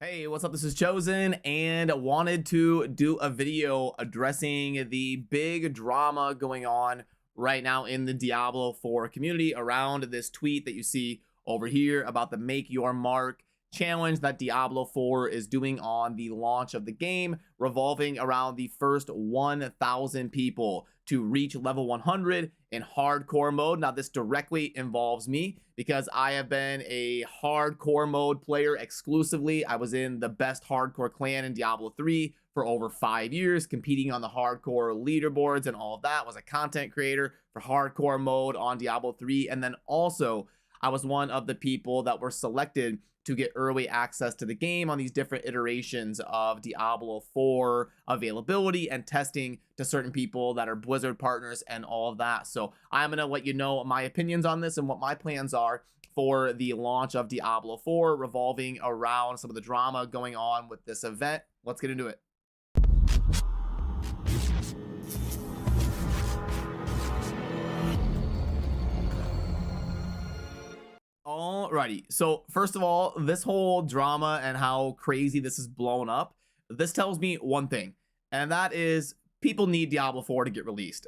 Hey, what's up? This is Chosen and wanted to do a video addressing the big drama going on right now in the Diablo 4 community around this tweet that you see over here about the Make Your Mark challenge that Diablo 4 is doing on the launch of the game, revolving around the first 1,000 people to reach level 100 in hardcore mode. Now, this directly involves me because I have been a hardcore mode player exclusively. I was in the best hardcore clan in Diablo 3 for over 5 years, competing on the hardcore leaderboards and all of that. Was a content creator for hardcore mode on Diablo 3. And then also, I was one of the people that were selected to get early access to the game on these different iterations of Diablo 4 availability and testing to certain people that are Blizzard partners and all of that. So I'm going to let you know my opinions on this and what my plans are for the launch of Diablo 4, revolving around some of the drama going on with this event. Let's get into it. Alrighty, so first of all, this whole drama and how crazy this is blown up, this tells me one thing, and that is people need Diablo 4 to get released.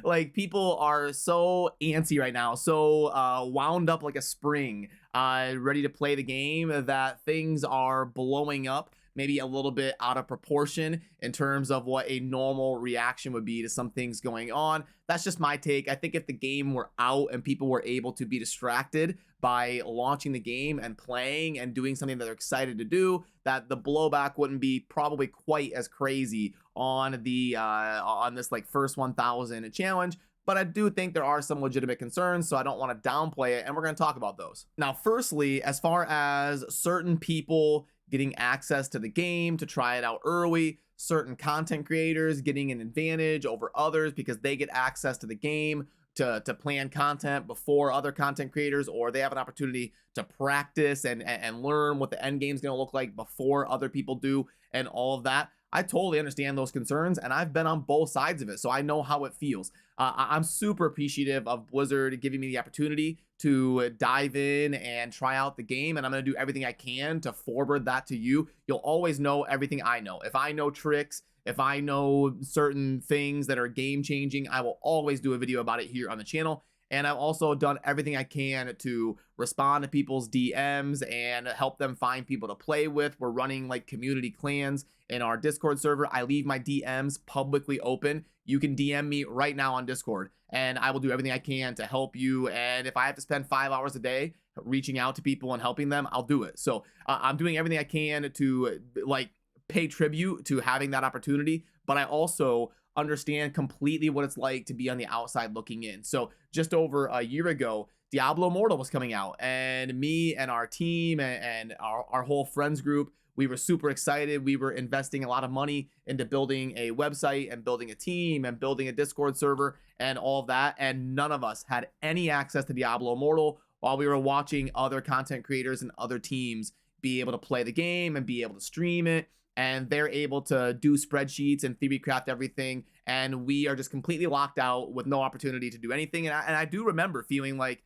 Like, people are so antsy right now, so wound up like a spring, ready to play the game, that things are blowing up maybe a little bit out of proportion in terms of what a normal reaction would be to some things going on. That's just my take. I think if the game were out and people were able to be distracted by launching the game and playing and doing something that they're excited to do, that the blowback wouldn't be probably quite as crazy on the on this like first 1,000 challenge. But I do think there are some legitimate concerns, so I don't want to downplay it, and we're going to talk about those. Now, firstly, as far as certain people getting access to the game to try it out early, certain content creators getting an advantage over others because they get access to the game to plan content before other content creators, or they have an opportunity to practice and learn what the end game is going to look like before other people do, and all of that. I totally understand those concerns, and I've been on both sides of it, so I know how it feels. I'm super appreciative of Blizzard giving me the opportunity to dive in and try out the game, and I'm going to do everything I can to forward that to you. You'll always know everything I know. If I know tricks, if I know certain things that are game changing, I will always do a video about it here on the channel. And I've also done everything I can to respond to people's DMs and help them find people to play with. We're running like community clans in our Discord server. I leave my DMs publicly open. You can DM me right now on Discord, and I will do everything I can to help you. And if I have to spend 5 hours a day reaching out to people and helping them, I'll do it. So I'm doing everything I can to like pay tribute to having that opportunity, but I also understand completely what it's like to be on the outside looking in. So just over a year ago, Diablo Immortal was coming out, and me and our team and our whole friends group, we were super excited. We were investing a lot of money into building a website and building a team and building a Discord server and all of that, and none of us had any access to Diablo Immortal while we were watching other content creators and other teams be able to play the game and be able to stream it, and they're able to do spreadsheets and theory craft everything, and we are just completely locked out with no opportunity to do anything. And I do remember feeling like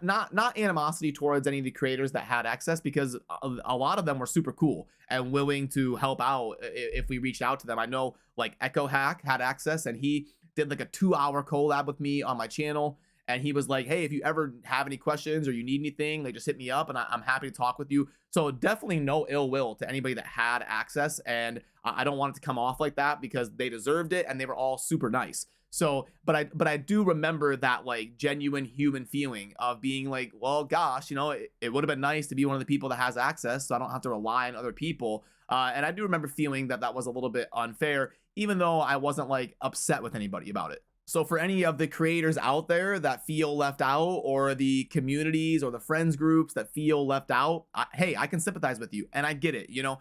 not animosity towards any of the creators that had access, because a lot of them were super cool and willing to help out if we reached out to them. I know like Echo Hack had access, and he did like a 2-hour collab with me on my channel, and he was like, hey, if you ever have any questions or you need anything, like, just hit me up, and I'm happy to talk with you. So definitely no ill will to anybody that had access, and I don't want it to come off like that, because they deserved it and they were all super nice. So but I do remember that like genuine human feeling of being like, well, gosh, you know, it would have been nice to be one of the people that has access, so I don't have to rely on other people. And I do remember feeling that that was a little bit unfair, even though I wasn't like upset with anybody about it. So for any of the creators out there that feel left out, or the communities or the friends groups that feel left out, hey, I can sympathize with you, and I get it. You know,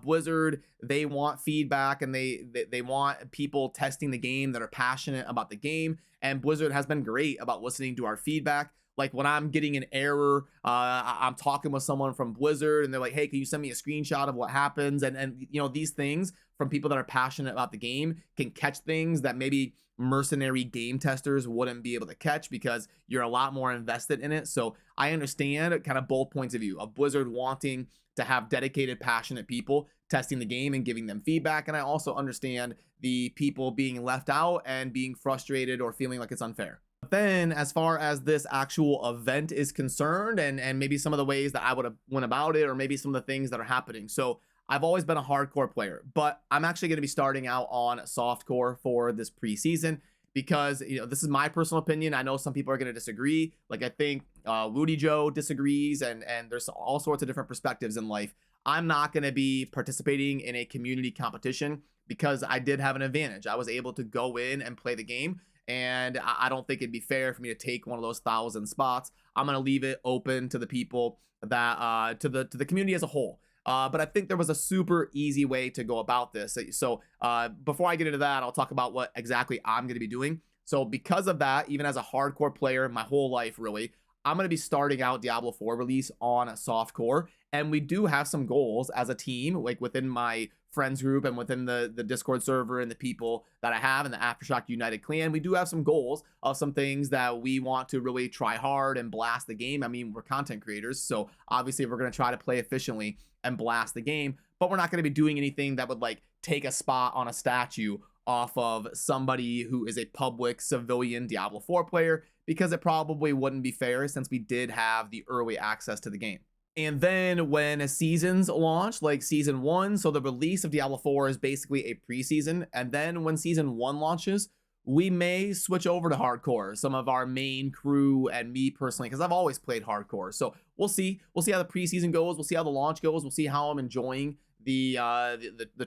Blizzard, they want feedback, and they want people testing the game that are passionate about the game, and Blizzard has been great about listening to our feedback, Like when I'm getting an error, I'm talking with someone from Blizzard and they're like, hey, can you send me a screenshot of what happens? And you know, these things from people that are passionate about the game can catch things that maybe mercenary game testers wouldn't be able to catch because you're a lot more invested in it. So I understand kind of both points of view of Blizzard wanting to have dedicated, passionate people testing the game and giving them feedback. And I also understand the people being left out and being frustrated or feeling like it's unfair. But then as far as this actual event is concerned, and maybe some of the ways that I would have went about it, or maybe some of the things that are happening. So I've always been a hardcore player, but I'm actually going to be starting out on softcore for this preseason because, you know, this is my personal opinion. I know some people are going to disagree. Like I think Woody Joe disagrees, and there's all sorts of different perspectives in life. I'm not going to be participating in a community competition because I did have an advantage. I was able to go in and play the game, and I don't think it'd be fair for me to take one of those 1,000 spots. I'm going to leave it open to the people that to the community as a whole. But I think there was a super easy way to go about this. So before I get into that, I'll talk about what exactly I'm going to be doing. So because of that, even as a hardcore player, my whole life really, I'm going to be starting out Diablo 4 release on a softcore. And we do have some goals as a team, like within my friends group and within the Discord server and the people that I have in the Aftershock United clan. We do have some goals of some things that we want to really try hard and blast the game. I mean, we're content creators, so obviously we're going to try to play efficiently and blast the game, but we're not going to be doing anything that would like take a spot on a statue off of somebody who is a public civilian Diablo 4 player, because it probably wouldn't be fair since we did have the early access to the game. And then when seasons launch, like season 1, so the release of Diablo 4 is basically a preseason. And then when season 1 launches, we may switch over to hardcore, some of our main crew and me personally, because I've always played hardcore. So we'll see. We'll see how the preseason goes. We'll see how the launch goes. We'll see how I'm enjoying the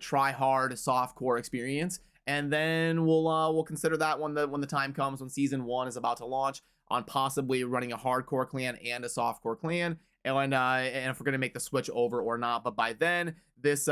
try hard softcore experience. And then we'll consider that when the time comes, when season 1 is about to launch, on possibly running a hardcore clan and a softcore clan. And if we're going to make the switch over or not. But by then, this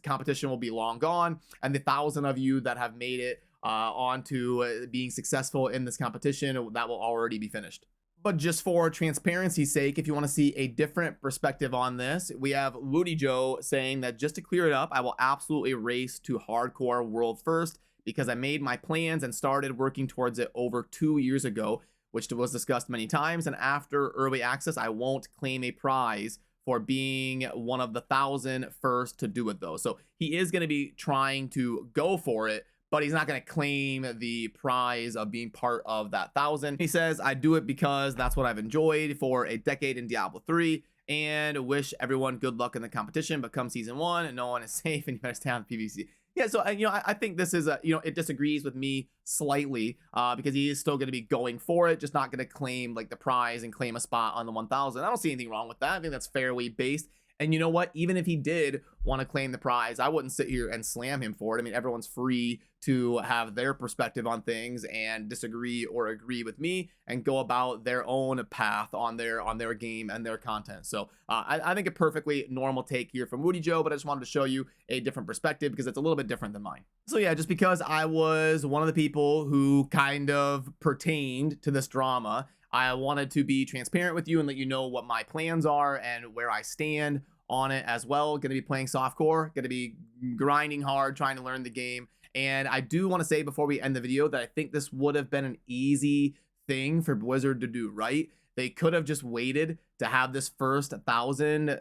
competition will be long gone, and the 1,000 of you that have made it onto being successful in this competition, that will already be finished. But just for transparency's sake, if you want to see a different perspective on this, we have Woody Joe saying that just to clear it up, I will absolutely race to hardcore world first because I made my plans and started working towards it over 2 years ago, which was discussed many times. And after early access, I won't claim a prize for being one of the 1,000 first to do it though. So he is going to be trying to go for it, but he's not going to claim the prize of being part of that 1,000. He says, I do it because that's what I've enjoyed for a decade in Diablo 3 and wish everyone good luck in the competition, but come season 1 and no one is safe and you better stay on PvC. Yeah, so you know, I think this is it disagrees with me slightly because he is still going to be going for it, just not going to claim like the prize and claim a spot on the 1,000. I don't see anything wrong with that. I think that's fairly based. And you know what? Even if he did want to claim the prize, I wouldn't sit here and slam him for it. I mean, everyone's free to have their perspective on things and disagree or agree with me and go about their own path on their game and their content. So I think a perfectly normal take here from Woody Joe, but I just wanted to show you a different perspective because it's a little bit different than mine. So yeah, just because I was one of the people who kind of pertained to this drama, I wanted to be transparent with you and let you know what my plans are and where I stand on it as well. Going to be playing softcore, going to be grinding hard, trying to learn the game. And I do want to say before we end the video that I think this would have been an easy thing for Blizzard to do, right? They could have just waited to have this first 1,000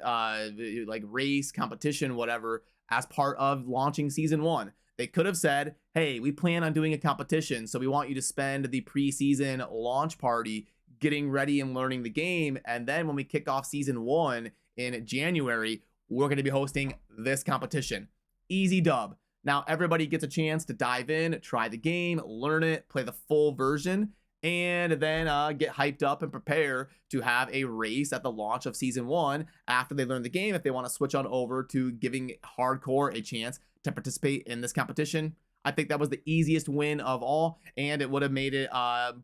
like race competition, whatever, as part of launching season 1. They could have said, hey, we plan on doing a competition, so we want you to spend the preseason launch party getting ready and learning the game. And then when we kick off season 1 in January, we're going to be hosting this competition. Easy dub. Now everybody gets a chance to dive in, try the game, learn it, play the full version, and then get hyped up and prepare to have a race at the launch of season 1 after they learn the game, if they want to switch on over to giving hardcore a chance to participate in this competition. I think that was the easiest win of all, and it would have made it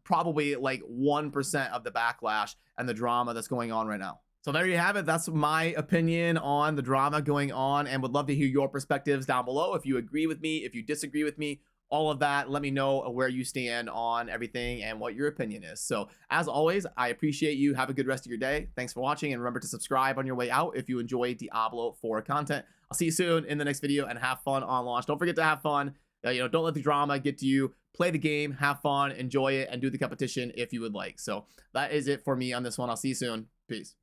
probably like 1% of the backlash and the drama that's going on right now. So there you have it. That's my opinion on the drama going on, and would love to hear your perspectives down below. If you agree with me, if you disagree with me, all of that. Let me know where you stand on everything and what your opinion is. So as always, I appreciate you. Have a good rest of your day. Thanks for watching, and remember to subscribe on your way out if you enjoy Diablo 4 content. I'll see you soon in the next video, and have fun on launch. Don't forget to have fun. Don't let the drama get to you. Play the game, have fun, enjoy it, and do the competition if you would like. So that is it for me on this one. I'll see you soon. Peace.